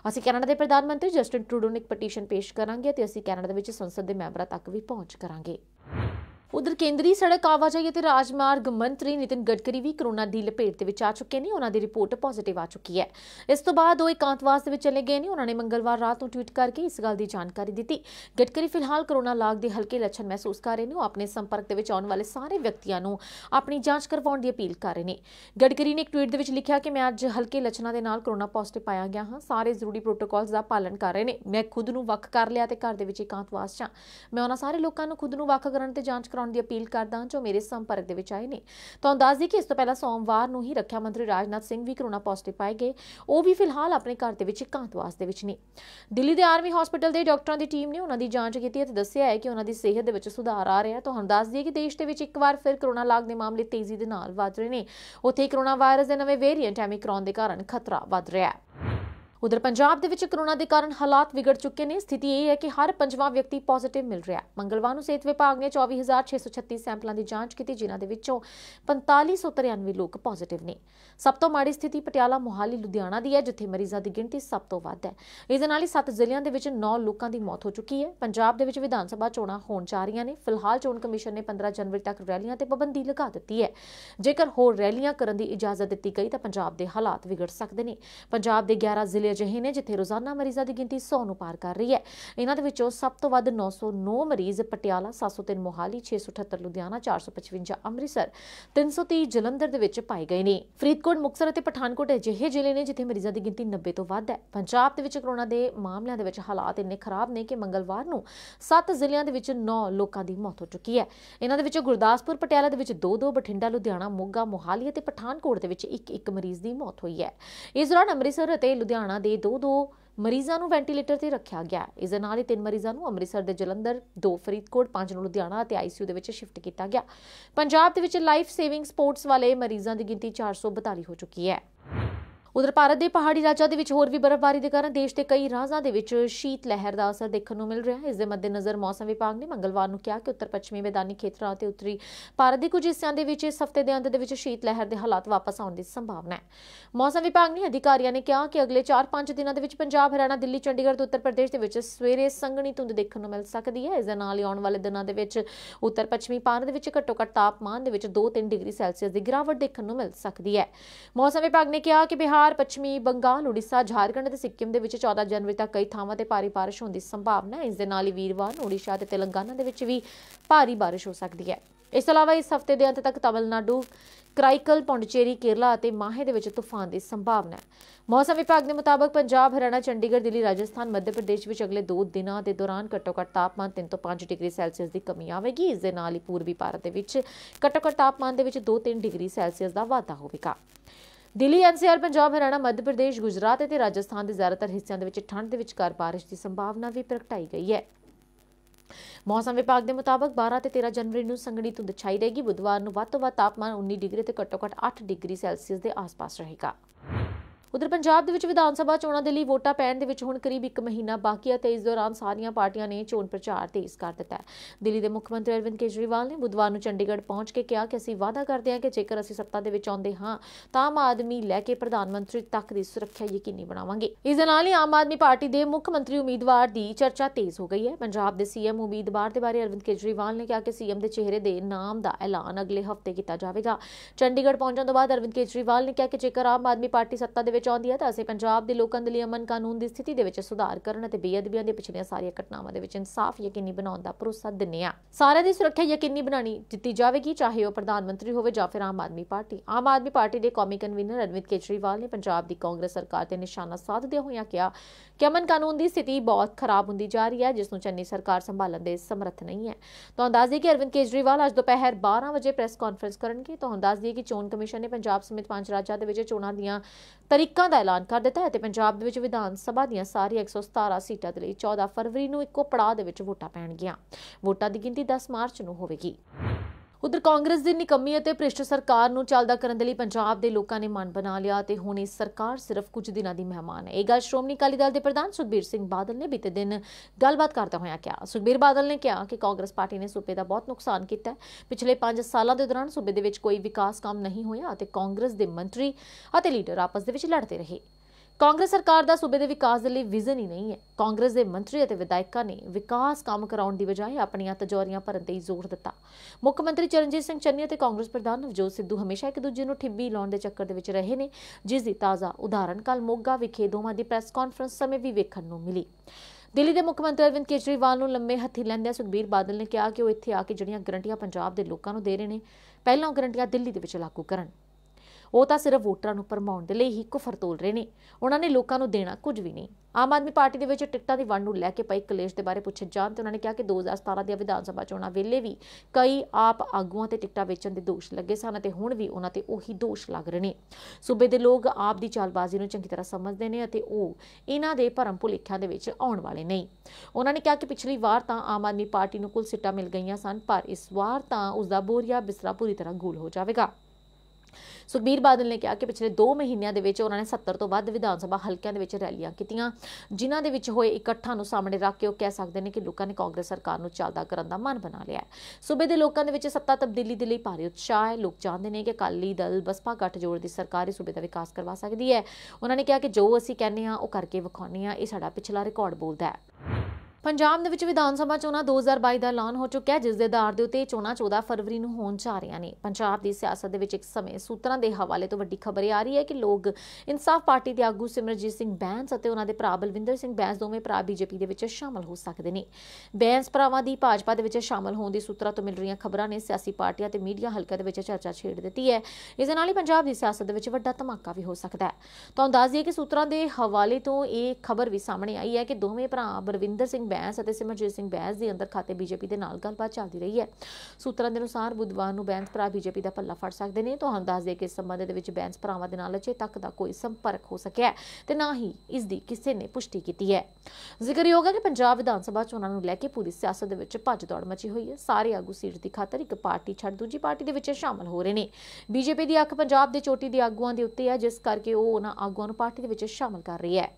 ਅਸੀਂ ਕੈਨੇਡਾ ਦੇ ਪ੍ਰਧਾਨ ਮੰਤਰੀ ਜਸਟਿਨ ਟਰੂਡੋ ਨੂੰ ਇੱਕ ਪਟੀਸ਼ਨ ਪੇਸ਼ ਕਰਾਂਗੇ ਤੇ ਅਸੀਂ ਕੈਨੇਡਾ ਦੇ ਵਿੱਚ ਸੰਸਦ ਦੇ ਮੈਂਬਰਾਂ ਤੱਕ ਵੀ ਪਹੁੰਚ ਕਰਾਂਗੇ। ਉਧਰ ਕੇਂਦਰੀ ਸੜਕ ਆਵਾਜਾਈ ਅਤੇ ਰਾਜਮਾਰਗ ਮੰਤਰੀ ਨਿਤਿਨ ਗਡਕਰੀ ਵੀ ਕੋਰੋਨਾ ਦੀ ਲਪੇਟ ਦੇ ਵਿੱਚ ਆ ਚੁੱਕੇ ਨੇ। ਉਹਨਾਂ ਦੀ ਰਿਪੋਰਟ ਪੋਜ਼ਿਟਿਵ ਆ ਚੁੱਕੀ ਹੈ। ਇਸ ਤੋਂ ਬਾਅਦ ਉਹ ਇਕਾਂਤਵਾਸ ਦੇ ਵਿੱਚ ਚਲੇ ਗਏ ਨੇ। ਉਹਨਾਂ ਨੇ ਮੰਗਲਵਾਰ ਰਾਤ ਨੂੰ ਟਵੀਟ ਕਰਕੇ ਇਸ ਗੱਲ ਦੀ ਜਾਣਕਾਰੀ ਦਿੱਤੀ। ਗਡਕਰੀ ਫਿਲਹਾਲ ਕੋਰੋਨਾ ਲਾਗ ਦੇ ਹਲਕੇ ਲੱਛਣ ਮਹਿਸੂਸ ਕਰ ਰਹੇ ਨੇ। ਉਹ ਆਪਣੇ ਸੰਪਰਕ ਦੇ ਵਿੱਚ ਆਉਣ ਵਾਲੇ ਸਾਰੇ ਵਿਅਕਤੀਆਂ ਨੂੰ ਆਪਣੀ ਜਾਂਚ ਕਰਵਾਉਣ ਦੀ ਅਪੀਲ ਕਰ ਰਹੇ ਨੇ। ਗਡਕਰੀ ਨੇ ਇੱਕ ਟਵੀਟ ਦੇ ਵਿੱਚ ਲਿਖਿਆ ਕਿ ਮੈਂ ਅੱਜ ਹਲਕੇ ਲੱਛਣਾਂ ਦੇ ਨਾਲ ਕੋਰੋਨਾ ਪੋਜ਼ਿਟਿਵ ਪਾਇਆ ਗਿਆ ਹਾਂ। ਸਾਰੇ ਜ਼ਰੂਰੀ ਪ੍ਰੋਟੋਕਾਲਸ ਦਾ ਪਾਲਣ ਕਰ ਰਹੇ ਨੇ। ਮੈਂ ਖੁਦ ਨੂੰ ਵੱਖ ਕਰ ਲਿਆ ਤੇ ਘਰ ਦੇ ਵਿੱਚ ਇਕਾਂਤਵਾਸ 'ਚ ਹਾਂ। ਮੈਂ ਉਹਨਾਂ ਸਾਰੇ ਲੋਕਾਂ ਨੂੰ ਖੁਦ ਨੂੰ ਵੱਖ ਕਰਨ ਤੇ ਜਾਂਚ ਕਰਾਉਣ ਦੀ ਅਪੀਲ ਕਰਦਾ ਜੋ ਮੇਰੇ ਸੰਪਰਕ ਦੇ ਵਿੱਚ ਆਏ ਨੇ। ਤੁਹਾਨੂੰ ਦੱਸ ਦਈਏ ਕਿ ਇਸ ਤੋਂ ਪਹਿਲਾਂ ਸੋਮਵਾਰ ਨੂੰ ਹੀ ਰੱਖਿਆ ਮੰਤਰੀ ਰਾਜਨਾਥ ਸਿੰਘ ਵੀ ਕੋਰੋਨਾ ਪੋਜ਼ਿਟਿਵ ਪਾਏ ਗਏ। ਉਹ ਵੀ ਫਿਲਹਾਲ ਆਪਣੇ ਘਰ ਦੇ ਵਿੱਚ ਇਕਾਂਤਵਾਸ ਦੇ ਵਿੱਚ ਨੇ। ਦਿੱਲੀ ਦੇ ਆਰਮੀ ਹਸਪਤਾਲ ਦੇ ਡਾਕਟਰਾਂ ਦੀ ਟੀਮ ਨੇ ਉਹਨਾਂ ਦੀ ਜਾਂਚ ਕੀਤੀ ਅਤੇ ਦੱਸਿਆ ਹੈ ਕਿ ਉਹਨਾਂ ਦੀ ਸਿਹਤ ਦੇ ਵਿੱਚ ਸੁਧਾਰ ਆ ਰਿਹਾ ਹੈ। ਤੁਹਾਨੂੰ ਦੱਸ ਦਈਏ ਕਿ ਦੇਸ਼ ਦੇ ਵਿੱਚ ਇੱਕ ਵਾਰ ਫਿਰ ਕੋਰੋਨਾ ਲਾਗ ਦੇ ਮਾਮਲੇ ਤੇਜ਼ੀ ਦੇ ਨਾਲ ਵਧ ਰਹੇ ਨੇ। ਉੱਥੇ ਕੋਰੋਨਾ ਵਾਇਰਸ ਦੇ ਨਵੇਂ ਵੇਰੀਐਂਟ ਓਮਿਕਰॉन ਦੇ ਕਾਰਨ ਖਤਰਾ ਵਧ ਰਿਹਾ ਹੈ। उधर पंजाब दे विच कोरोना के कारण हालात विगड़ चुके हैं। स्थिति यह है कि हर 5वां व्यक्ति पॉजिटिव मिल रहा है। मंगलवार को सेहत विभाग ने 24,636 सैंपलों की जांच की, जिन्हां दे विचों 4593 लोग पॉजिटिव ने। सब तो माड़ी स्थिति पटियाला, मोहाली, लुधियाना की है, जिथे मरीजों की गिनती सब तो वध है। इस दे नाल ही 7 जिलों के 9 लोगों की मौत हो चुकी है। पंजाब दे विच विधान सभा चोणां होण जा रहीआं ने। फिलहाल चोण कमीशन ने 15 जनवरी तक रैलियां ते पाबंदी लगा दी है। जेकर होर रैलियां करन दी इजाजत दी गई तो पंजाब के हालात विगड़ सकते हैं। पंजाब के 11 जिले अजिहे ने जिथे रोजाना मरीजों की गिनती 100 ਨੂੰ पार कर रही है। इन्हां दे विचों सब तो वध 909 मरीज पटियाला, 703 मोहाली, 678 लुधियाना, 455 अमृतसर, 330 जलंधर दे विच पाए गए ने। फरीदकोट, मुक्तसर अते पठानकोट अजिहे जिले ने जिथे मरीजों की गिनती 90 तो वध है। पंजाब दे विच कोरोना के मामलों दे विच हालात इन्ने खराब ने कि मंगलवार नूं 7 जिलों दे विच 9 लोगों की मौत हो चुकी है। इन्हां दे विचों गुरदासपुर, पटियाला दे विच 2-2, बठिंडा, लुधियाना, मोगा, मोहाली अते पठानकोट दे विच 1-1 मरीज की मौत हुई है। इस दौरान अमृतसर अते लुधियाना दे 2-2 मरीजों को वेंटीलेटर से रखा गया। इस दे नाल ही 3 मरीजों को अमृतसर के जलंधर, 2 फरीदकोट, 5 ਨੂੰ लुधियाना और ICU ਦੇ ਵਿੱਚ शिफ्ट किया गया। पंजाब ਦੇ ਵਿੱਚ लाइफ सेविंग स्पोर्ट्स वाले मरीजों की गिनती 442 हो चुकी है। उधर भारत के पहाड़ी राज्यों के विच होर भी बर्फबारी के कारण देश के कई राज्यों के विच शीत लहर का असर देखने को मिल रहा है। इस मद्देनज़र मौसम विभाग ने मंगलवार को कहा कि उत्तर पश्चिमी मैदानी क्षेत्रों और उत्तरी भारत के कुछ हिस्सों के विच इस हफ्ते के अंत के शीत लहर के हालात वापस आने की संभावना है। मौसम विभाग ने अधिकारियों ने कहा कि अगले 4-5 दिनों के पंजाब, हरियाणा, दिल्ली, चंडीगढ़ तो उत्तर प्रदेश के सवेरे संघनी धुंध देखने को मिल सकती है। इस नाल ही आने वाले दिनों के उत्तर पश्चिमी भारत में घट्टो घट्ट तापमान के 2-3 डिग्री सैल्सीयस की गिरावट देखने को मिल सकती है। मौसम विभाग ने कहा कि बिहार, पश्चिमी बंगाल, उड़ीसा, झारखंड और सिक्किम के 14 जनवरी तक कई थावां ते भारी बारिश होने की संभावना है। इस दे नाल ही वीरवार नूं ओडिशा ते तेलंगाना दे विच भी भारी बारिश हो सकती है। इस अलावा इस हफ्ते के अंत तक तमिलनाडु, कराईकल, पौंडीचेरी, केरला और माहे दे विच तूफान की संभावना है। मौसम विभाग के मुताबिक पंजाब, हरियाणा, चंडीगढ़, दिल्ली, राजस्थान, मध्य प्रदेश में अगले 2 दिनों के दौरान घट्टो घट्ट तापमान 3 तो 5 डिग्री सैल्सीयस की कमी आएगी। इस दे नाल ही पूर्वी भारत के घट्टो घट्ट तापमान के 2-3 डिग्री सैल्सीयस का वाधा होगा। दिल्ली, NCR, पंजाब, हरियाणा, मध्य प्रदेश, गुजरात और राजस्थान के ज्यादातर हिस्सों के ठंड के विचकार बारिश की संभावना भी प्रगटाई गई है। मौसम विभाग के मुताबिक 12 ते 13 जनवरी को संघनी धुंध छाई रहेगी। बुधवार को वध तो वध तापमान 19 डिग्री तो घट्टो घट्ट 8 डिग्री सैल्सीयस के आस-पास रहेगा। उधर पंजाब के विधान सभा चोणों के लिए वोटां पैण दे विच हुण करीब 1 महीना बाकी है ते इस दौरान सारियां पार्टियां ने चोण प्रचार तेज कर दिता है। दिल्ली के मुख्यमंत्री अरविंद केजरीवाल ने बुधवार को चंडीगढ़ पहुंच के कहा कि असीं वादा करते हैं कि जेकर असीं सत्ता दे विच आउंदे हां तां आम आदमी लैके प्रधानमंत्री तक की सुरक्षा यकीनी बनावांगे। इस दे नाल ही आम आदमी पार्टी के मुख्यमंत्री उम्मीदवार की चर्चा तेज हो गई है। पंजाब के CM उम्मीदवार के बारे अरविंद केजरीवाल ने कहा कि CM के चेहरे के नाम का ऐलान अगले हफ्ते किया जाएगा। चंडीगढ़ पहुंचने तो बाद अरविंद केजरीवाल ने कहा कि जेकर आम आदमी पार्टी सत्ता दे विच आउंदी है तां असीं पंजाब के लोगों के लिए अमन कानून की स्थिति के विच सुधार करन ते बेअदबियां दी पिछलियां सारियां घटनावां दे विच इंसाफ यकीनी बनाउण दा भरोसा दिंदे आ। सारियां दी सुरक्षा यकीनी बनानी दित्ती जाएगी, चाहे वह प्रधानमंत्री होवे जां फिर आम आदमी पार्टी। आम आदमी पार्टी के कौमी कन्वीनर अरविंद केजरीवाल ने पंजाब की कांग्रेस सरकार ते निशाना साधदे होइयां कहा कि अमन कानून की स्थिति बहुत खराब होंदी जा रही है, जिसनूं चन्नी सरकार संभालण दे समर्थ नहीं है। तो अंदाज है कि अरविंद केजरीवाल अज दोपहर 12 बजे प्रेस कॉन्फ्रेंस करनगे। तो अंदाज है कि चोण कमीशन ने पंजाब समेत 5 राज्यों के विच चोणां दीआं तरीकां दा ऐलान कर दिता है ते पंजाब दे विच विधान सभा दीआं सारियां 117 सीटां दे लई 14 फरवरी नूं इक्को पड़ाਅ दे विच वोटां पैणगीआं। वोटां दी गिनती 10 मार्च नूं होवेगी। उधर कांग्रेस की निकम्मी और भ्रिष्ट सरकार नूं चलदा करन दे लई पंजाब के लोगों ने मन बना लिया ते हुण इस सरकार सिर्फ कुछ दिनों की मेहमान है। यह गल श्रोमणी अकाली दल के प्रधान सुखबीर सिंह बादल ने बीते दिन गलबात करते हुए कहा। सुखबीर बादल ने कहा कि कांग्रेस पार्टी ने सूबे का बहुत नुकसान किया है। पिछले 5 सालों के दौरान सूबे दे विच कोई विकास काम नहीं होया ते कांग्रेस के मंत्री और लीडर आपस दे विच लड़ते रहे। कांग्रेस सरकार का सूबे के विकास के लिए विजन ही नहीं है। कांग्रेस के मंत्री और विधायकों ने विकास काम कराउण की बजाय अपनियां तजोरियां भरन ते जोर दिता। मुख्यमंत्री चरणजीत सिंह चन्नी और कांग्रेस प्रधान नवजोत सिद्धू हमेशा एक दूजे नूं ठिब्बी लाउण दे चक्कर दे विच रहे ने, जिस दी ताज़ा उदाहरण कल मोगा विखे दोवां दी प्रेस कॉन्फ्रेंस समय भी वेखण नूं मिली। दिल्ली के मुख्यमंत्री अरविंद केजरीवाल नूं लम्मे हत्थी लैंदे सुखबीर बादल ने कहा कि वो इत्थे आके जिहड़ियां गारंटियां पंजाब के लोगों नूं दे रहे ने, पहलां गारंटियां दिल्ली दे विच लागू करन। वो तो सिर्फ वोटरां नूं भरमाउण दे लई ही कुफर तोल रहे ने, उन्होंने लोगों नूं देना कुछ भी नहीं। आम आदमी पार्टी दे विच टिकटां दी वंड नूं लैके पई कलेश के बारे पूछे जाण ते उन्होंने कहा कि 2017 दी विधान सभा चोणां वेले भी कई आप आगूआं ते टिकटां वेचण दे दोष लगे सन ते हुण भी उन्हां ते उही दोष लग रहे ने। सूबे दे लोग आप दी चालबाजी नूं चंगी तरह समझदे ने अते ओह इन्हां दे भरम भुलेखिआं दे विच आउण वाले नहीं। उन्होंने कहा कि पिछली वार तां आम आदमी पार्टी नूं कुल सीटां मिल गईआं सन, पर इस वार तां उसदा बोरिया बिस्तरा पूरी तरह गोल हो जावेगा। ਸੁਖਬੀਰ ਬਾਦਲ ਨੇ ਕਿਹਾ ਕਿ ਪਿਛਲੇ 2 ਮਹੀਨਿਆਂ ਦੇ ਵਿੱਚ ਉਹਨਾਂ ਨੇ 70 ਤੋਂ ਵੱਧ ਵਿਧਾਨ ਸਭਾ ਹਲਕਿਆਂ ਦੇ ਵਿੱਚ ਰੈਲੀਆਂ ਕੀਤੀਆਂ, ਜਿਨ੍ਹਾਂ ਦੇ ਵਿੱਚ ਹੋਏ ਇਕੱਠਾਂ ਨੂੰ ਸਾਹਮਣੇ ਰੱਖ ਕੇ ਉਹ ਕਹਿ ਸਕਦੇ ਨੇ ਕਿ ਲੋਕਾਂ ਨੇ ਕਾਂਗਰਸ ਸਰਕਾਰ ਨੂੰ ਚੱਲਦਾ ਕਰਨ ਦਾ ਮਨ ਬਣਾ ਲਿਆ ਹੈ। ਸੂਬੇ ਦੇ ਲੋਕਾਂ ਦੇ ਵਿੱਚ ਸੱਤਾ ਤਬਦੀਲੀ ਦੇ ਲਈ ਭਾਰੀ ਉਤਸ਼ਾਹ ਹੈ। ਲੋਕ ਚਾਹੁੰਦੇ ਨੇ ਕਿ ਅਕਾਲੀ ਦਲ ਬਸਪਾ ਗੱਠਜੋੜ ਦੀ ਸਰਕਾਰ ਹੀ ਸੂਬੇ ਦਾ ਵਿਕਾਸ ਕਰਵਾ ਸਕਦੀ ਹੈ। ਉਹਨਾਂ ਨੇ ਕਿਹਾ ਕਿ ਜੋ ਅਸੀਂ ਕਹਿੰਦੇ ਹਾਂ ਉਹ ਕਰਕੇ ਵਿਖਾਉਂਦੇ ਹਾਂ, ਇਹ ਸਾਡਾ ਪਿਛਲਾ ਰਿਕਾਰਡ ਬੋਲਦਾ ਹੈ। ਪੰਜਾਬ ਦੇ ਵਿੱਚ ਵਿਧਾਨ ਸਭਾ ਚੋਣਾਂ 2022 ਦਾ ਐਲਾਨ ਹੋ ਚੁੱਕਿਆ ਹੈ, ਜਿਸ ਦੇ ਆਧਾਰ ਦੇ ਉੱਤੇ ਚੋਣਾਂ 14 ਫਰਵਰੀ ਨੂੰ ਹੋਣ ਜਾ ਰਹੀਆਂ ਨੇ। ਪੰਜਾਬ ਦੀ ਸਿਆਸਤ ਦੇ ਵਿੱਚ ਇੱਕ ਸਮੇਂ ਸੂਤਰਾਂ ਦੇ ਹਵਾਲੇ ਤੋਂ ਵੱਡੀ ਖਬਰ ਆ ਰਹੀ ਹੈ ਕਿ ਲੋਕ ਇਨਸਾਫ ਪਾਰਟੀ ਦੇ ਆਗੂ ਸਿਮਰਜੀਤ ਸਿੰਘ ਬੈਂਸ ਅਤੇ ਉਹਨਾਂ ਦੇ ਭਰਾ ਬਲਵਿੰਦਰ ਸਿੰਘ ਬੈਂਸ ਦੋਵੇਂ ਭਰਾ ਬੀਜੇਪੀ ਦੇ ਵਿੱਚ ਸ਼ਾਮਲ ਹੋ ਸਕਦੇ ਨੇ। ਬੈਂਸ ਭਰਾਵਾਂ ਦੀ ਭਾਜਪਾ ਦੇ ਵਿੱਚ ਸ਼ਾਮਲ ਹੋਣ ਦੀ ਸੂਤਰਾਂ ਤੋਂ ਮਿਲ ਰਹੀਆਂ ਖਬਰਾਂ ਨੇ ਸਿਆਸੀ ਪਾਰਟੀਆਂ ਤੇ ਮੀਡੀਆ ਹਲਕਿਆਂ ਦੇ ਵਿੱਚ ਚਰਚਾ ਛੇੜ ਦਿੱਤੀ ਹੈ। ਇਸ ਦੇ ਨਾਲ ਹੀ ਪੰਜਾਬ ਦੀ ਸਿਆਸਤ ਦੇ ਵਿੱਚ ਵੱਡਾ ਧਮਾਕਾ ਵੀ ਹੋ ਸਕਦਾ ਹੈ। ਤੁਹਾਨੂੰ ਦੱਸ ਦਈਏ ਕਿ ਸੂਤਰਾਂ ਦੇ ਹਵਾਲੇ ਤੋਂ ਇਹ ਖਬਰ ਵੀ ਸਾਹਮਣੇ ਆਈ ਹੈ ਕਿ ਦੋਵੇਂ ਭਰਾ ਬਲਵਿੰਦਰ ਸਿੰਘ ਬੈਂਸ ਅਤੇ ਸਿਮਰਜੀਤ ਸਿੰਘ ਬੈਂਸ ਦੇ ਅੰਦਰ ਖਾਤੇ ਬੀਜੇਪੀ ਦੇ ਨਾਲ ਗੱਲਬਾਤ ਚੱਲਦੀ ਰਹੀ ਹੈ। ਸੂਤਰਾਂ ਦੇ ਅਨੁਸਾਰ ਬੁੱਧਵਾਰ ਨੂੰ ਬੈਂਸ ਭਰਾ ਬੀਜੇਪੀ ਦਾ ਪੱਲਾ ਫੜ ਸਕਦੇ ਨੇ। ਤੁਹਾਨੂੰ ਦੱਸ ਦਈਏ ਕਿ ਇਸ ਸੰਬੰਧ ਦੇ ਵਿੱਚ ਬੈਂਸ ਭਰਾਵਾਂ ਦੇ ਨਾਲ ਅਜੇ ਤੱਕ ਦਾ ਕੋਈ ਸੰਪਰਕ ਹੋ ਸਕਿਆ ਤੇ ਨਾ ਹੀ ਇਸ ਦੀ ਕਿਸੇ ਨੇ ਪੁਸ਼ਟੀ ਕੀਤੀ ਹੈ। ਜ਼ਿਕਰਯੋਗ ਹੈ ਕਿ ਪੰਜਾਬ ਵਿਧਾਨ ਸਭਾ ਚੋਣਾਂ ਨੂੰ ਲੈ ਕੇ ਪੂਰੀ ਸਿਆਸਤ ਦੇ ਵਿੱਚ ਭੱਜ ਦੌੜ ਮਚੀ ਹੋਈ ਹੈ। ਸਾਰੇ ਆਗੂ ਸੀਟ ਦੀ ਖਾਤਰ ਇੱਕ ਪਾਰਟੀ ਛੱਡ ਦੂਜੀ ਪਾਰਟੀ ਦੇ ਵਿੱਚ ਸ਼ਾਮਲ ਹੋ ਰਹੇ ਨੇ। ਬੀਜੇਪੀ ਦੀ ਅੱਖ ਪੰਜਾਬ ਦੇ ਚੋਟੀ ਦੇ ਆਗੂਆਂ ਦੇ ਉੱਤੇ ਹੈ, ਜਿਸ ਕਰਕੇ ਉਹ ਉਹਨਾਂ ਆਗੂਆਂ ਨੂੰ ਪਾਰਟੀ ਦੇ ਵਿੱਚ ਸ਼ਾਮਲ ਕਰ ਰਹੀ ਹੈ।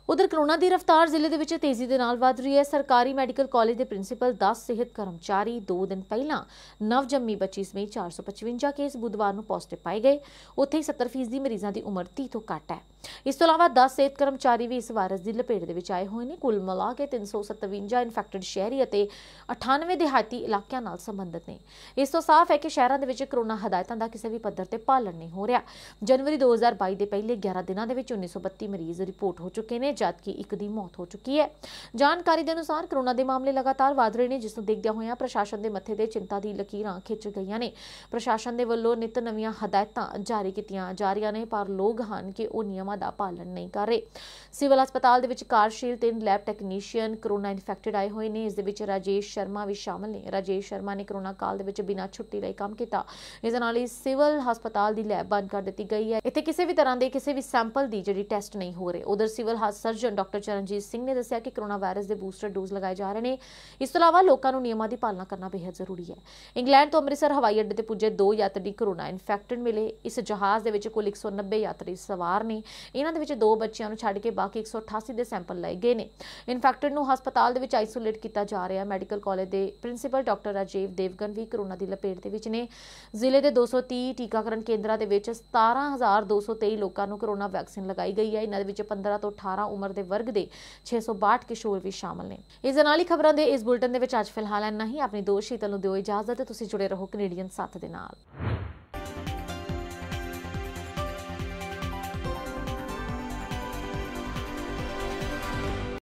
ਉਧਰ ਕਰੋਨਾ ਦੀ ਰਫ਼ਤਾਰ ਜ਼ਿਲ੍ਹੇ ਦੇ ਵਿੱਚ ਤੇਜ਼ੀ ਦੇ ਨਾਲ ਵਧ ਰਹੀ ਹੈ। ਸਰਕਾਰੀ ਮੈਡੀਕਲ ਕਾਲਜ ਦੇ ਪ੍ਰਿੰਸੀਪਲ 10 ਸਿਹਤ ਕਰਮਚਾਰੀ 2 ਦਿਨ ਪਹਿਲਾਂ ਨਵਜੰਮੀ ਬੱਚੀ ਸਮੇਤ 455 ਕੇਸ ਬੁੱਧਵਾਰ ਨੂੰ ਪੋਜ਼ਿਟਿਵ ਪਾਏ ਗਏ। ਉੱਥੇ ਹੀ 70% ਮਰੀਜ਼ਾਂ ਦੀ ਉਮਰ 30 ਤੋਂ ਘੱਟ ਹੈ। ਇਸ ਤੋਂ ਇਲਾਵਾ 10 ਸਿਹਤ ਕਰਮਚਾਰੀ ਵੀ ਇਸ ਵਾਇਰਸ ਦੀ ਲਪੇਟ ਦੇ ਵਿੱਚ ਆਏ ਹੋਏ ਨੇ। ਕੁੱਲ ਮਿਲਾ ਕੇ 357 ਇਨਫੈਕਟਡ ਸ਼ਹਿਰੀ ਅਤੇ 98 ਦਿਹਾਤੀ ਇਲਾਕਿਆਂ ਨਾਲ ਸੰਬੰਧਿਤ ਨੇ। ਇਸ ਤੋਂ ਸਾਫ਼ ਹੈ ਕਿ ਸ਼ਹਿਰਾਂ ਦੇ ਵਿੱਚ ਕਰੋਨਾ ਹਦਾਇਤਾਂ ਦਾ ਕਿਸੇ ਵੀ ਪੱਧਰ ਤੇ ਪਾਲਣ ਨਹੀਂ ਹੋ ਰਿਹਾ। ਜਨਵਰੀ 2022 ਦੇ ਪਹਿਲੇ 11 ਦਿਨਾਂ ਦੇ ਵਿੱਚ 1932 ਮਰੀਜ਼ ਰਿਪੋਰਟ ਹੋ ਚੁੱਕੇ ਨੇ, ਜਦਕਿ ਇੱਕ ਦੀ ਮੌਤ ਹੋ ਚੁੱਕੀ ਹੈ। ਜਾਣਕਾਰੀ ਦੇ ਅਨੁਸਾਰ ਕਰੋਨਾ ਦੇ ਮਾਮਲੇ ਲਗਾਤਾਰ ਵਧ ਰਹੇ ਨੇ, ਜਿਸ ਨੂੰ ਦੇਖਦਿਆਂ ਹੋਇਆਂ ਪ੍ਰਸ਼ਾਸਨ ਦੇ ਮੱਥੇ ਤੇ ਚਿੰਤਾ ਦੀ ਲਕੀਰਾਂ ਖਿੱਚ ਗਈਆਂ ਨੇ। ਪ੍ਰਸ਼ਾਸਨ ਦੇ ਵੱਲੋਂ ਨਿਤ ਨਵੀਆਂ ਹਦਾਇਤਾਂ ਜਾਰੀ ਕੀਤੀਆਂ ਜਾ ਰਹੀਆਂ ਨੇ, ਪਰ ਲੋਕ ਹਨ ਕਿ ਉਹ ਨਿਯਮਾਂ ਦਾ ਪਾਲਣ ਨਹੀਂ ਕਰ ਰਹੇ। ਸਿਵਲ ਹਸਪਤਾਲ ਦੇ ਵਿੱਚ ਕਾਰਜਸ਼ੀਲ 3 ਲੈਬ ਟੈਕਨੀਸ਼ੀਅਨ ਕਰੋਨਾ ਇਨਫੈਕਟਡ ਆਏ ਹੋਏ ਨੇ। ਇਸ ਦੇ ਵਿੱਚ ਰਾਜੇਸ਼ ਸ਼ਰਮਾ ਵੀ ਸ਼ਾਮਲ ਨੇ। ਰਾਜੇਸ਼ ਸ਼ਰਮਾ ਨੇ ਕਰੋਨਾ ਕਾਲ ਦੇ ਵਿੱਚ ਬਿਨਾਂ ਛੁੱਟੀ ਲਈ ਕੰਮ ਕੀਤਾ। ਇਸ ਦੇ ਨਾਲ ਹੀ ਸਿਵਲ ਹਸਪਤਾਲ ਦੀ ਲੈਬ ਬੰਦ ਕਰ ਦਿੱਤੀ ਗਈ ਹੈ। ਇੱਥੇ ਕਿਸੇ ਵੀ ਤਰ੍ਹਾਂ ਦੇ ਕਿਸੇ ਵੀ ਸੈਂਪਲ ਦੀ ਜਿਹੜੀ ਟੈਸਟ ਨਹੀਂ ਹੋ ਰਹੇ। ਉਧਰ civil surgeon doctor Charanjit Singh ਨੇ ਦੱਸਿਆ ਕਿ ਕਰੋਨਾ ਵਾਇਰਸ ਦੇ ਬੂਸਟਰ ਡੋਜ਼ ਲਗਾਏ ਜਾ ਰਹੇ ਨੇ। ਇਸ ਤੋਂ ਇਲਾਵਾ ਲੋਕਾਂ ਨੂੰ ਨਿਯਮਾਂ ਦੀ ਪਾਲਣਾ ਕਰਨਾ ਬੇहद ਜ਼ਰੂਰੀ ਹੈ। ਇੰਗਲੈਂਡ ਤੋਂ ਅੰਮ੍ਰਿਤਸਰ ਹਵਾਈ ਅੱਡੇ ਤੇ ਪੁੱਜੇ 2 ਯਾਤਰੀ ਕਰੋਨਾ ਇਨਫੈਕਟਡ ਮਿਲੇ। ਇਸ ਜਹਾਜ਼ ਦੇ ਵਿੱਚ ਕੁੱਲ 190 ਯਾਤਰੀ ਸਵਾਰ ਨੇ। ਇਹਨਾਂ ਦੇ ਵਿੱਚ 2 ਬੱਚਿਆਂ ਨੂੰ ਛੱਡ ਕੇ ਬਾਕੀ 188 ਦੇ ਸੈਂਪਲ ਲਏ ਗਏ ਨੇ। ਇਨਫੈਕਟਡ ਨੂੰ ਹਸਪਤਾਲ ਦੇ ਵਿੱਚ ਆਈਸੋਲੇਟ ਕੀਤਾ ਜਾ ਰਿਹਾ ਹੈ। ਮੈਡੀਕਲ ਕਾਲਜ ਦੇ ਪ੍ਰਿੰਸੀਪਲ ਡਾਕਟਰ ਰਾਜੀਵ ਦੇਵਗਨ ਵੀ ਕਰੋਨਾ ਦੀ ਲਪੇਟ ਦੇ ਵਿੱਚ ਨੇ। ਜ਼ਿਲ੍ਹੇ ਦੇ 230 ਟੀਕਾਕਰਨ ਕੇਂਦਰਾਂ ਦੇ ਵਿੱਚ 17,223 ਲੋਕਾਂ ਨੂੰ ਕਰੋਨਾ ਵੈਕਸੀਨ ਲਗਾਈ ਗਈ ਹੈ। ਇਹਨਾਂ ਦੇ ਵਿੱਚ 15 ਤੋਂ 18 ਉਮਰ ਦੇ ਵਰਗ ਦੇ 662 ਕਿਸ਼ੋਰ ਵੀ ਸ਼ਾਮਲ ਨੇ। ਇਸ ਦੇ ਨਾਲ ਹੀ ਖਬਰਾਂ ਦੇ ਇਸ ਬੁਲੇਟਿਨ ਦੇ ਵਿੱਚ ਅੱਜ ਫਿਲਹਾਲ ਇੰਨਾ ਹੀ। ਆਪਣੀ ਦੋਸਤ ਸ਼ੀਤਲ ਨੂੰ ਦਿਓ ਇਜਾਜ਼ਤ। ਤੁਸੀਂ ਜੁੜੇ ਰਹੋ ਕੈਨੇਡੀਅਨ ਸਾਥ ਦੇ ਨਾਲ।